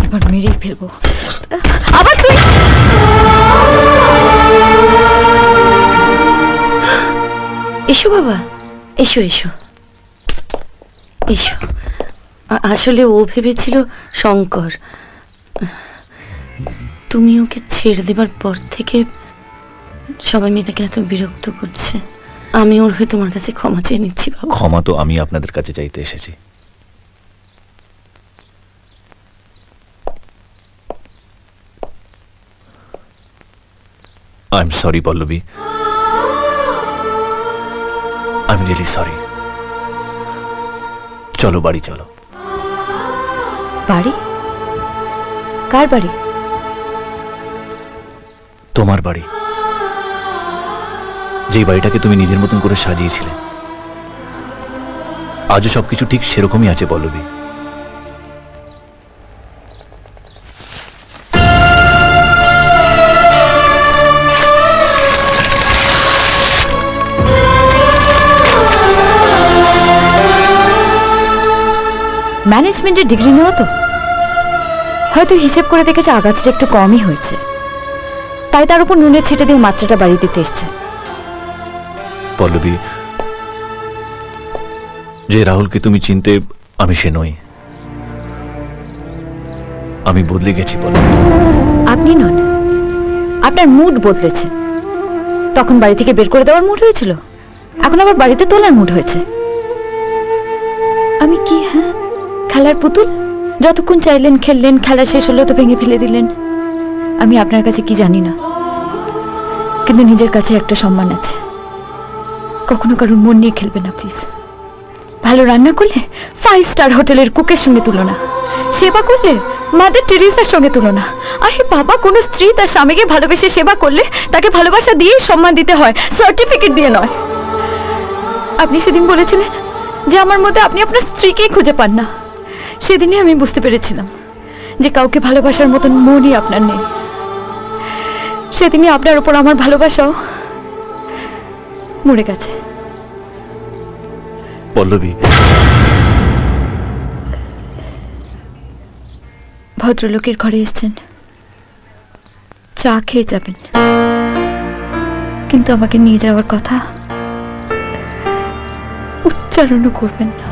আবার মেরেই ফেলবো। আবার তুই এসো বাবা, এসো এসো এসো। আসলে ও ভেবেছিল শঙ্কর। তুমি ওকে ছেড়ে দেবার পর থেকে সবাই মেয়েটাকে এত বিরক্ত করছে। আমি ওর হয়ে তোমার কাছে ক্ষমা চেয়ে নিচ্ছি বাবা। ক্ষমা তো আমি আপনাদের কাছে চাইতে এসেছি। I am sorry Pallavi, I am really sorry. চলো বাড়ি চলো। বাড়ি? কার বাড়ি? তোমার বাড়ি, যেই বাড়িটাকে তুমি নিজের মতন করে সাজিয়েছিলে। আজও সবকিছু ঠিক সেরকমই আছে পল্লবী। ম্যানেজমেন্টের ডিগ্রি নেওয়া তো হয়তো হিসেব করে দেখেছে আঘাতটা একটু কমই হয়েছে, তাই তার উপর নুনের ছিটে দিয়ে মাত্রাটা বাড়িয়ে দিতে এসছে। পল্লবী, যে রাহুলকে তুমি চিনতে আমি সে নই। আমি বদলে গেছি পল্লবী। আপনি নন, আপনার মুড বদলেছে। তখন বাড়ি থেকে বের করে দেওয়ার মুড হয়েছিল, এখন আবার বাড়িতে তোলার মুড হয়েছে। আমি কি হ্যাঁ খেলার পুতুল? যতক্ষণ চাইলেন খেললেন, খেলা শেষ হলো তো ভেঙে ফেলে দিলেন। আমি আপনার কাছে কি জানি না, কিন্তু নিজের কাছে একটা সম্মান আছে। কখনো কারোর মন নিয়ে খেলবেন না প্লিজ। ভালো রান্না করলে 5 স্টার হোটেলের কুকের সঙ্গে তুলনা, সেবা করলে মাদার টেরেসার সঙ্গে তুলনা। আরে বাবা, কোনো স্ত্রী তার স্বামীকে ভালোবেসে সেবা করলে তাকে ভালোবাসা দিয়েই সম্মান দিতে হয়, সার্টিফিকেট দিয়ে নয়। আপনি সেদিন বলেছিলেন যে আমার মধ্যে আপনি আপনার স্ত্রীকেই খুঁজে পান না। সেদিনই আমি বুঝতে পেরেছিলাম যে কাউকে ভালোবাসার মতন মনই আপনার নেই। সেদিনই আপনার উপর আমার ভালোবাসাও মরে গেছে। পল্লবী, ভদ্রলোকের ঘরে এসেছেন, চা খেয়ে যাবেন, কিন্তু আমাকে নিয়ে যাওয়ার কথা উচ্চারণও করবেন না।